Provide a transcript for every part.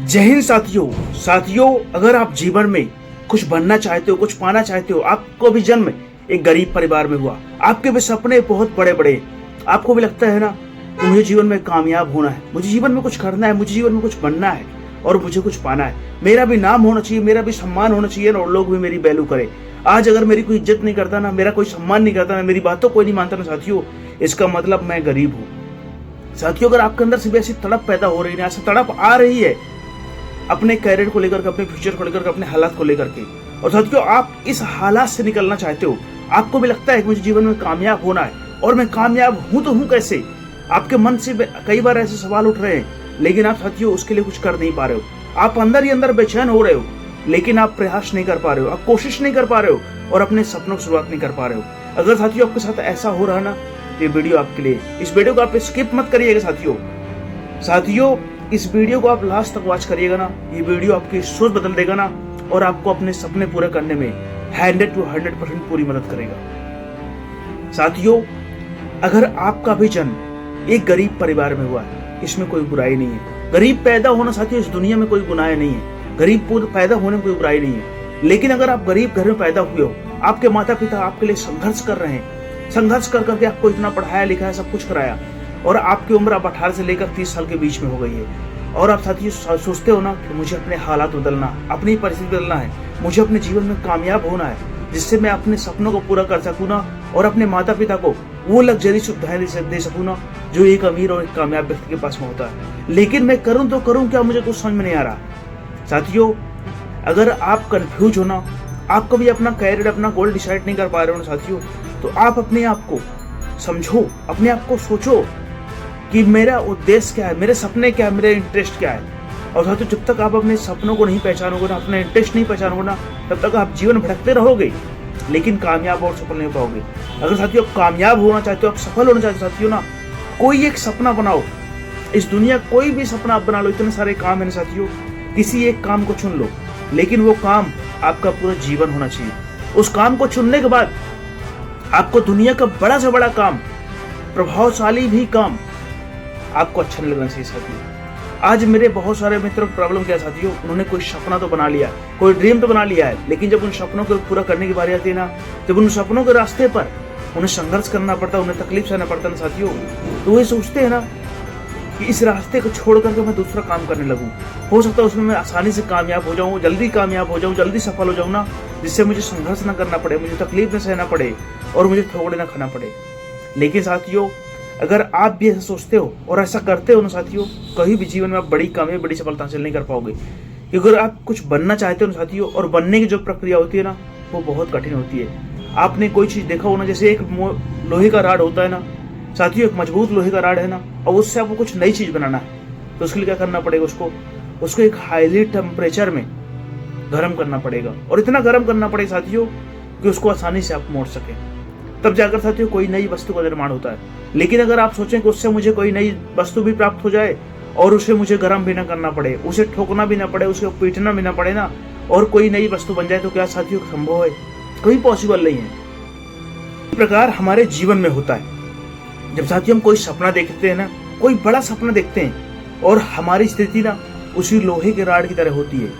जय हिंद साथियों। अगर आप जीवन में कुछ बनना चाहते हो, कुछ पाना चाहते हो, आपको भी जन्म एक गरीब परिवार में हुआ, आपके भी सपने बहुत बड़े बड़े, आपको भी लगता है ना कि मुझे जीवन में कामयाब होना है, मुझे जीवन में कुछ करना है, मुझे जीवन में कुछ बनना है और मुझे कुछ पाना है, मेरा भी नाम होना चाहिए, मेरा भी सम्मान होना चाहिए और लोग भी मेरी वैल्यू करें। आज अगर मेरी कोई इज्जत नहीं करता ना, मेरा कोई सम्मान नहीं करता ना, मेरी बातों कोई नहीं मानता ना साथियों, इसका मतलब मैं गरीब हूँ। साथियों, अगर आपके अंदर से भी ऐसी तड़प पैदा हो रही है, ऐसी तड़प आ रही है अपने कैरियर को लेकर के, अपने फ्यूचर को लेकर के, अपने हालात को लेकर के, और साथियों आप इस हालात से निकलना चाहते हो, आपको भी लगता है कि मुझे जीवन में कामयाब होना है और मैं कामयाब हूं तो हूं कैसे, आपके मन से कई बार ऐसे सवाल उठ रहे हैं, लेकिन आप साथियों उसके लिए कुछ कर नहीं पा रहे हो। आप अंदर ही अंदर बेचैन हो रहे हो, लेकिन आप प्रयास नहीं कर पा रहे हो, आप कोशिश नहीं कर पा रहे हो और अपने सपनों की शुरुआत नहीं कर पा रहे हो। अगर साथियों आपके साथ ऐसा हो रहा है ना, ये वीडियो आपके लिए। इस वीडियो को आप स्किप मत करिएगा साथियों, इस वीडियो को आप लास्ट तक वॉच करिएगा ना, ये वीडियो आपकी सोच बदल देगा ना और आपको अपने सपने पूरे करने में 100 to 100% पूरी मदद करेगा। साथियों, अगर आपका भी जन्म एक गरीब परिवार में हुआ है, इसमें कोई बुराई नहीं है। गरीब पैदा होना साथियों इस दुनिया में कोई गुनाह नहीं है, गरीब पैदा होने में कोई बुराई नहीं है। लेकिन अगर आप गरीब घर में पैदा हुए हो, आपके माता पिता आपके लिए संघर्ष कर रहे हैं, संघर्ष कर करके आपको इतना पढ़ाया लिखाया, सब कुछ कराया, और आपकी उम्र अब 18 से लेकर 30 साल के बीच में हो गई है, और आप साथियों सोचते हो ना कि मुझे अपने हालात बदलना, अपनी परिस्थिति बदलना है, मुझे अपने जीवन में कामयाब होना है, जिससे मैं अपने सपनों को पूरा कर सकूं ना और अपने माता पिता को वो लग्जरी सुविधाएं दे सकूं ना जो एक अमीर और एक कामयाब व्यक्ति के पास में होता है। लेकिन मैं करूं तो करूं क्या, मुझे कुछ समझ में नहीं आ रहा। साथियों, अगर आप कंफ्यूज हो ना, आप कभी अपना कैरियर, अपना गोल डिसाइड नहीं कर पा रहे हो ना साथियों, तो आप अपने आप को समझो, अपने आप को सोचो कि मेरा उद्देश्य क्या है, मेरे सपने क्या है, मेरे इंटरेस्ट क्या है। और साथियों, जब तक आप अपने सपनों को नहीं पहचानोगे ना, अपने इंटरेस्ट नहीं पहचानोगे ना, तब तक आप जीवन भटकते रहोगे, लेकिन कामयाब और सफल नहीं हो पाओगे। अगर साथियों आप कामयाब होना चाहते हो, आप सफल होना चाहते हो साथियों ना, कोई एक सपना बनाओ। इस दुनिया कोई भी सपना आप बना लो, इतने सारे काम है ना साथियों, किसी एक काम को चुन लो, लेकिन वो काम आपका पूरा जीवन होना चाहिए। उस काम को चुनने के बाद आपको दुनिया का बड़ा से बड़ा काम, प्रभावशाली भी काम आपको अच्छा नहीं लगना चाहिए साथियों। आज मेरे बहुत सारे मित्रों की प्रॉब्लम क्या है साथियों, उन्होंने कोई सपना तो बना लिया, कोई ड्रीम तो बना लिया है, लेकिन जब उन सपनों को पूरा करने की बारी आती है ना, जब उन सपनों के रास्ते पर उन्हें संघर्ष करना पड़ता है, उन्हें तकलीफ सहना पड़ता है ना साथियों, तो वे सोचते हैं ना कि इस रास्ते को छोड़ करके मैं दूसरा काम करने लगूं, हो सकता है उसमें मैं आसानी से कामयाब हो जाऊं, जल्दी कामयाब हो जाऊं, जल्दी सफल हो जाऊं ना, जिससे मुझे संघर्ष ना करना पड़े, मुझे तकलीफ न सहना पड़े और मुझे ठोकरे ना खाना पड़े। लेकिन साथियों, अगर आप भी ऐसा सोचते हो और ऐसा करते हो ना साथियों, कहीं भी जीवन में आप बड़ी कामयाबी, बड़ी सफलता हासिल नहीं कर पाओगे। क्योंकि अगर आप कुछ बनना चाहते हो ना साथियों, और बनने की जो प्रक्रिया होती है ना, वो बहुत कठिन होती है। आपने कोई चीज देखा हो ना, जैसे एक लोहे का राड होता है ना साथियों, एक मजबूत लोहे का राड है ना, और उससे आपको कुछ नई चीज बनाना है, तो उसके लिए क्या करना पड़ेगा, उसको एक हाईली टेम्परेचर में गर्म करना पड़ेगा, और इतना गर्म करना पड़ेगा साथियों कि उसको आसानी से आप मोड़ सके, तब जाकर साथियों कोई नई वस्तु का निर्माण होता है। लेकिन अगर आप सोचें कि उससे मुझे कोई नई वस्तु भी प्राप्त हो जाए और उसे मुझे गर्म भी ना करना पड़े, उसे ठोकना भी ना पड़े, उसे पीटना भी ना पड़े ना, और कोई नई वस्तु बन जाए, तो क्या साथियों संभव है? कोई पॉसिबल नहीं है। इस प्रकार हमारे जीवन में होता है, जब साथियों हम कोई सपना देखते हैं ना, कोई बड़ा सपना देखते हैं, और हमारी स्थिति ना उसी लोहे के राड की तरह होती है।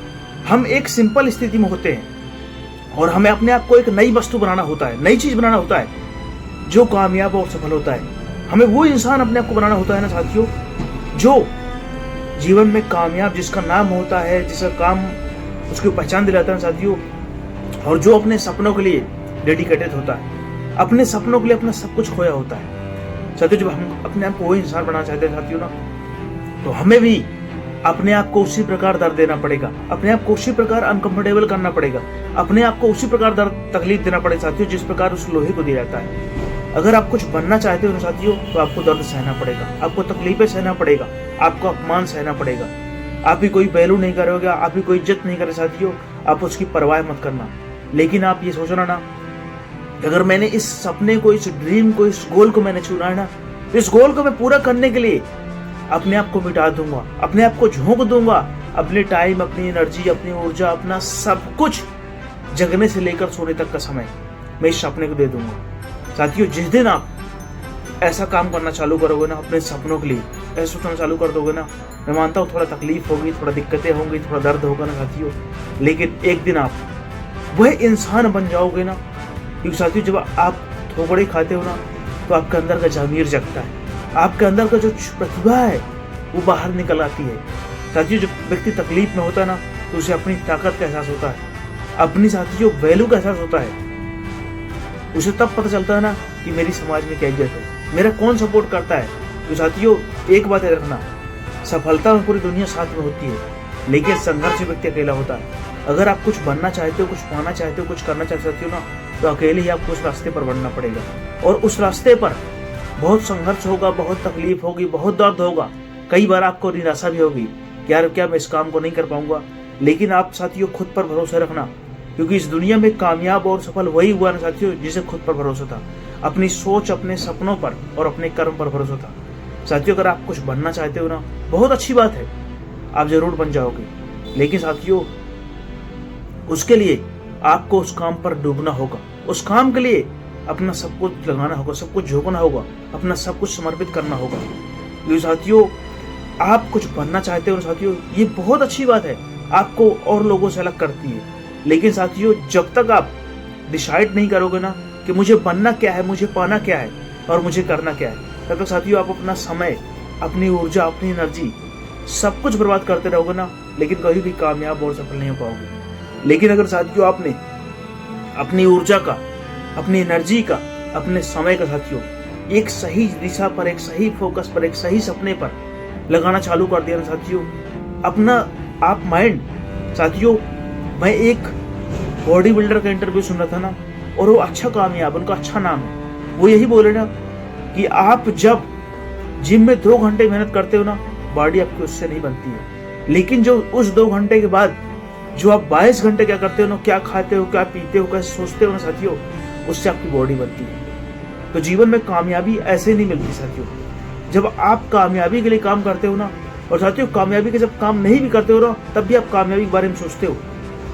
हम एक सिंपल स्थिति में होते हैं और हमें अपने आप को एक नई वस्तु बनाना होता है, नई चीज बनाना होता है जो कामयाब और सफल होता है। हमें वो इंसान अपने आप को बनाना होता है ना साथियों, जो जीवन में कामयाब, जिसका नाम होता है, जिसका काम उसकी पहचान दिलाता है साथियों, और जो अपने सपनों के लिए डेडिकेटेड होता है, अपने सपनों के लिए अपना सब कुछ खोया होता है साथियों। जब हम अपने आप को वो इंसान बनाना चाहते हैं साथियों ना, तो हमें भी अपने आप को उसी प्रकार दर्द देना पड़ेगा, अपने आप को उसी प्रकार अनकंफर्टेबल करना पड़ेगा, अपने आप को उसी प्रकार दर्द तकलीफ देना पड़ेगा साथियों, जिस प्रकार उस लोहे को दिया जाता है। अगर आप कुछ बनना चाहते हो साथियों, तो आपको दर्द सहना पड़ेगा, आपको तकलीफें सहना पड़ेगा, आपको अपमान सहना पड़ेगा। आप ही कोई वैल्यू नहीं करोगे, आप ही कोई इज्जत नहीं करे साथियों, आप उसकी परवाह मत करना। लेकिन आप ये सोचना ना, अगर मैंने इस सपने को, इस ड्रीम को, इस गोल को मैंने चुना है ना, इस गोल को मैं पूरा करने के लिए अपने आप को मिटा दूंगा, अपने आप को झोंक दूंगा, अपने टाइम, अपनी एनर्जी, अपनी ऊर्जा, अपना सब कुछ, जगने से लेकर सोने तक का समय मैं इस सपने को दे दूंगा। साथियों, जिस दिन आप ऐसा काम करना चालू करोगे ना अपने सपनों के लिए, ऐसा सोचना चालू कर दोगे ना, मैं मानता हूँ थोड़ा तकलीफ होगी, थोड़ा दिक्कतें होंगी, थोड़ा दर्द होगा ना साथियों, लेकिन एक दिन आप वह इंसान बन जाओगे ना। क्योंकि साथियों जब आप थोपड़े खाते हो ना तो आपके अंदर का ज़मीर जगता है, आपके अंदर का जो प्रतिभा है वो बाहर निकल आती है। साथियों जब व्यक्ति तकलीफ में होता है ना तो उसे अपनी ताकत का एहसास होता है, अपनी साथियों वैल्यू का एहसास होता है। उसे तब पता चलता है ना कि मेरी समाज में क्या इज्जत है, मेरा कौन सपोर्ट करता है। तो साथियों एक बात याद रखना, सफलता में पूरी दुनिया साथ में होती है, लेकिन संघर्ष में व्यक्ति अकेला होता है। अगर आप कुछ बनना चाहते हो, कुछ पाना चाहते हो, कुछ करना चाहते हो ना, तो अकेले ही आपको उस रास्ते पर बढ़ना पड़ेगा। और उस रास्ते पर बहुत संघर्ष होगा, बहुत तकलीफ होगी, बहुत दर्द होगा, कई बार आपको निराशा भी होगी कि यार क्या मैं इस काम को नहीं कर पाऊंगा। लेकिन आप साथियों खुद पर भरोसा रखना, क्योंकि इस दुनिया में कामयाब और सफल वही हुआ ना साथियों जिसे खुद पर भरोसा था, अपनी सोच, अपने सपनों पर और अपने कर्म पर भरोसा था। साथियों अगर आप कुछ बनना चाहते हो ना, बहुत अच्छी बात है, आप जरूर बन जाओगे, लेकिन साथियों उसके लिए आपको उस काम पर डूबना होगा, उस काम के लिए अपना सब कुछ लगाना होगा, सब कुछ झोंकना होगा, अपना सब कुछ समर्पित करना होगा। क्योंकि साथियों आप कुछ बनना चाहते हो साथियों, ये बहुत अच्छी बात है, आपको और लोगों से अलग करती है। लेकिन साथियों जब तक आप डिसाइड नहीं करोगे ना कि मुझे बनना क्या है, मुझे पाना क्या है और मुझे करना क्या है, तब तक साथियों आप अपना समय, अपनी ऊर्जा, अपनी एनर्जी सब कुछ बर्बाद करते रहोगे ना, लेकिन कभी भी कामयाब और सफल नहीं हो पाओगे। लेकिन अगर साथियों आपने अपनी ऊर्जा का, अपनी एनर्जी का, अपने समय का साथियों एक सही दिशा पर, एक सही फोकस पर, एक सही सपने पर लगाना चालू कर दिया ना साथियों, अपना आप माइंड साथियों, मैं एक बॉडी बिल्डर का इंटरव्यू सुन रहा था ना, और वो अच्छा कामयाब, उनका अच्छा नाम है, वो यही बोले ना कि आप जब जिम में 2 घंटे मेहनत करते हो ना, बॉडी आपकी उससे नहीं बनती है, लेकिन जो उस 2 घंटे के बाद जो आप 22 घंटे क्या करते हो ना, क्या खाते हो, क्या पीते हो, कैसे सोचते हो ना साथियों, उससे आपकी बॉडी बनती है। तो जीवन में कामयाबी ऐसे नहीं मिलती साथियों, जब आप कामयाबी के लिए काम करते हो ना, और साथियों कामयाबी के जब काम नहीं भी करते हो ना, तब भी आप कामयाबी के बारे में सोचते हो,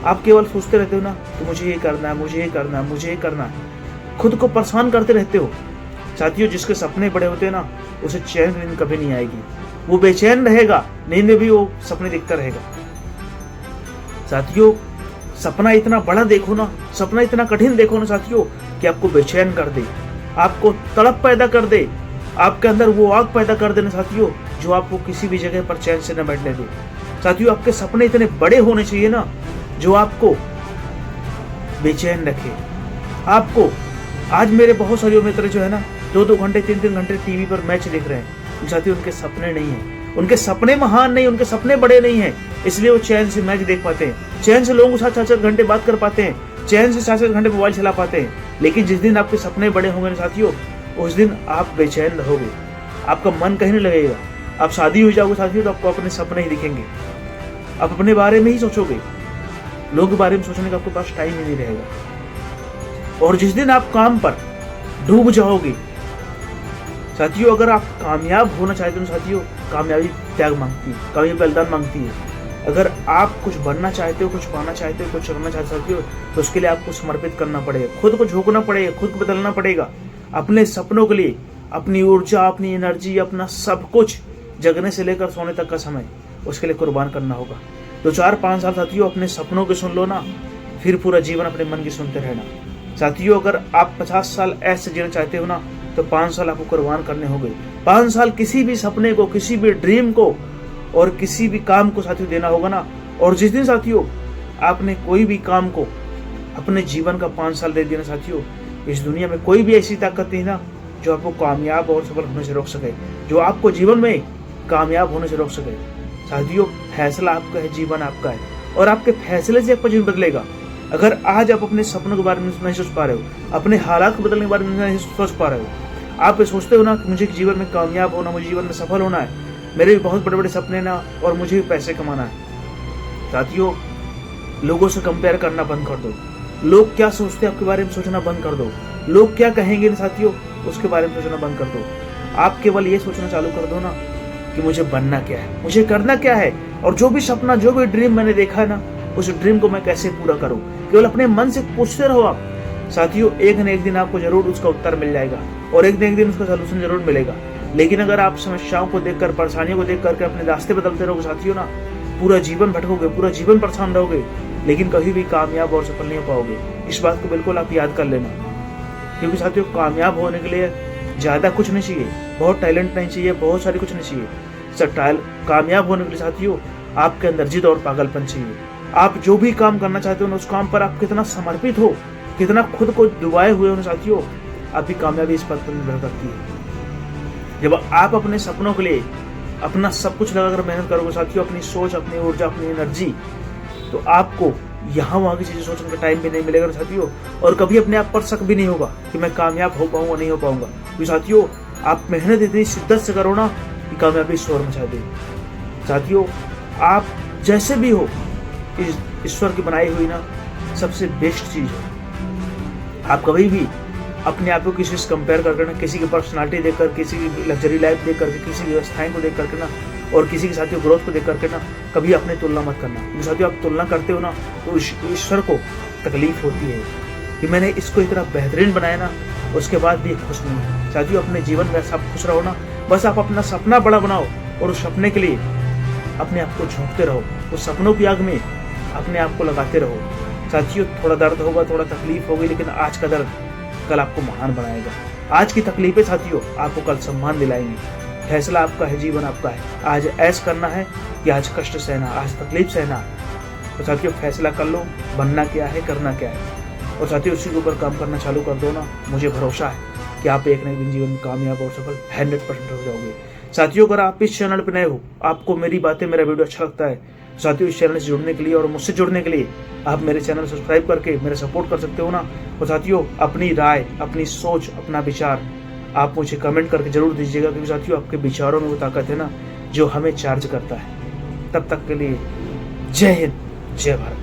आप केवल सोचते रहते हो ना तो मुझे ये करना है, मुझे ये करना है, मुझे ये करना है, खुद को परेशान करते रहते हो। साथियों जिसके सपने बड़े होते हैं ना, उसे चैन की नींद कभी नहीं आएगी, वो बेचैन रहेगा, नींद में भी वो सपने देखता रहेगा। साथियों सपना इतना बड़ा देखो ना, सपना इतना कठिन देखो ना साथियों कि आपको बेचैन कर दे, आपको तड़प पैदा कर दे, आपके अंदर वो आग पैदा कर देना साथियों जो आपको किसी भी जगह पर चैन से न बैठने दे। साथियों आपके सपने इतने बड़े होने चाहिए ना जो आपको बेचैन रखे। आपको आज मेरे बहुत सारे मित्र जो है ना 2-2 घंटे 3-3 घंटे टीवी पर मैच देख रहे हैं, साथियों उनके सपने नहीं है, उनके सपने महान नहीं, उनके सपने बड़े नहीं है, इसलिए वो चैन से मैच देख पाते हैं, चैन से लोगों के साथ 4-4 घंटे बात कर पाते हैं, चैन से 4-4 घंटे मोबाइल चला पाते हैं। लेकिन जिस दिन आपके सपने बड़े होंगे ना साथियों, उस दिन आप बेचैन रहोगे, आपका मन कहीं नहीं लगेगा, आप शादी हो जाओगे साथियों तो आपको अपने सपने ही दिखेंगे, आप अपने बारे में ही सोचोगे, लोगों के बारे में सोचने का आपके पास टाइम ही नहीं रहेगा। और जिस दिन आप काम पर डूब जाओगे साथियों, अगर आप कामयाब होना चाहते हो साथियों, कामयाबी त्याग मांगती है, कामयाबी बलिदान मांगती है। अगर आप कुछ बनना चाहते हो, कुछ पाना चाहते हो, कुछ करना चाहते हो साथियों, तो उसके लिए आपको समर्पित करना पड़ेगा, खुद को झोंकना पड़ेगा, खुद को बदलना पड़ेगा, अपने सपनों के लिए अपनी ऊर्जा, अपनी एनर्जी, अपना सब कुछ, जगने से लेकर सोने तक का समय उसके लिए कुर्बान करना होगा। 2-4-5 साल साथियों अपने सपनों के सुन लो ना, फिर पूरा जीवन अपने मन की सुनते रहना। साथियों अगर आप 50 साल ऐसे जीना चाहते हो ना, तो 5 साल आपको कुर्बान करने होंगे। 5 साल किसी भी सपने को, किसी भी ड्रीम को और किसी भी काम को साथियों देना होगा ना। और जिस दिन साथियों आपने कोई भी काम को अपने जीवन का 5 साल दे दिया ना साथियों, इस दुनिया में कोई भी ऐसी ताकत नहीं ना जो आपको कामयाब और सफल होने से रोक सके, जो आपको जीवन में कामयाब होने से रोक सके। साथियों फैसला आपका है, जीवन आपका है, और आपके फैसले से आपका जीवन बदलेगा। अगर आज आप अपने सपनों के बारे में नहीं सोच पा रहे हो, अपने हालात को बदलने के बारे में नहीं सोच पा रहे हो, आप सोचते हो ना कि मुझे जीवन में कामयाब होना, मुझे जीवन में सफल होना है, मेरे भी बहुत बड़े बड़े सपने ना, और मुझे भी पैसे कमाना है। साथियों लोगों से कंपेयर करना बंद कर दो, लोग क्या सोचते हैं आपके बारे में सोचना बंद कर दो, लोग क्या कहेंगे ना साथियों उसके बारे में सोचना बंद कर दो। आप केवल ये सोचना चालू कर दो ना कि मुझे बनना क्या है, मुझे करना क्या है, और जो भी सपना, जो भी ड्रीम मैंने देखा है ना, उस ड्रीम को मैं कैसे पूरा करूं। केवल अपने मन से पूछते रहो आप साथियों एक न एक दिन आपको जरूर उसका उत्तर मिल जाएगा और एक न एक दिन उसका सलूशन जरूर मिलेगा। लेकिन अगर आप समस्याओं को देखकर, परेशानियों को देख करके अपने रास्ते बदलते रहोगे साथियों ना, पूरा जीवन भटकोगे, पूरा जीवन परेशान रहोगे, लेकिन कभी भी कामयाब और सफल नहीं हो पाओगे। इस बात को बिल्कुल आप याद कर लेना। क्योंकि साथियों कामयाब होने के लिए ज्यादा कुछ नहीं चाहिए, बहुत टैलेंट नहीं चाहिए, बहुत सारी कुछ नहीं चाहिए। कामयाब होने के लिए साथियों आपके अंदर जिद और पागलपन चाहिए। आप जो भी काम करना चाहते हो ना, उस काम पर आप कितना समर्पित हो, कितना खुद को डुबाए हुए हो साथियों, आपकी कामयाबी इस बात पर निर्भर करती है। जब आप अपने सपनों के लिए अपना सब कुछ लगाकर मेहनत करोगे साथियों, अपनी सोच, अपनी ऊर्जा, अपनी एनर्जी, तो आपको यहाँ वहाँ की चीजें सोचने का टाइम भी नहीं मिलेगा साथियों, और कभी अपने आप पर शक भी नहीं होगा कि मैं कामयाब हो पाऊंगा नहीं हो पाऊंगा। क्योंकि साथियों आप मेहनत इतनी शिद्दत से करो ना कि कामयाबी शोर मचा दे। साथियों आप जैसे भी हो, इस ईश्वर की बनाई हुई ना सबसे बेस्ट चीज है। आप कभी भी अपने आप को किसी से कंपेयर करके ना, किसी की पर्सनालिटी देखकर, किसी की लग्जरी लाइफ देख करके, किसी की व्यवस्थाएं को देख करके ना, और किसी के साथियों ग्रोथ को देख करके ना, कभी अपनी तुलना मत करना। क्योंकि साथियों आप तुलना करते हो ना तो ईश्वर को तकलीफ होती है कि मैंने इसको इतना बेहतरीन बनाया ना, उसके बाद भी खुश नहीं है। साथियों अपने जीवन में सब खुश रहो ना, बस आप अपना सपना बड़ा बनाओ और उस सपने के लिए अपने आप को झोंकते रहो, उस सपनों की आग में अपने आप को लगाते रहो। साथियों थोड़ा दर्द होगा, थोड़ा तकलीफ होगी, लेकिन आज का दर्द कल आपको महान बनाएगा। आज की तकलीफें साथियों आपको कल सम्मान दिलाएंगी। फैसला आपका है, जीवन आपका है। आज ऐश करना है कि आज कष्ट सहना, आज तकलीफ सहना। तो साथियों फैसला कर लो, बनना क्या है, करना क्या है, और साथियों उसी के ऊपर काम करना चालू कर दो ना। मुझे भरोसा है कि आप एक न एक दिन जीवन में कामयाब और सफल 100% हो जाओगे। साथियों अगर आप इस चैनल पर नए हो, आपको मेरी बातें, मेरा वीडियो अच्छा लगता है, साथियों इस चैनल से जुड़ने के लिए और मुझसे जुड़ने के लिए आप मेरे चैनल सब्सक्राइब करके मेरा सपोर्ट कर सकते हो ना। और साथियों अपनी राय, अपनी सोच, अपना विचार आप मुझे कमेंट करके जरूर दीजिएगा, क्योंकि साथियों आपके विचारों में वो ताकत है ना जो हमें चार्ज करता है। तब तक के लिए जय हिंद, जय भारत।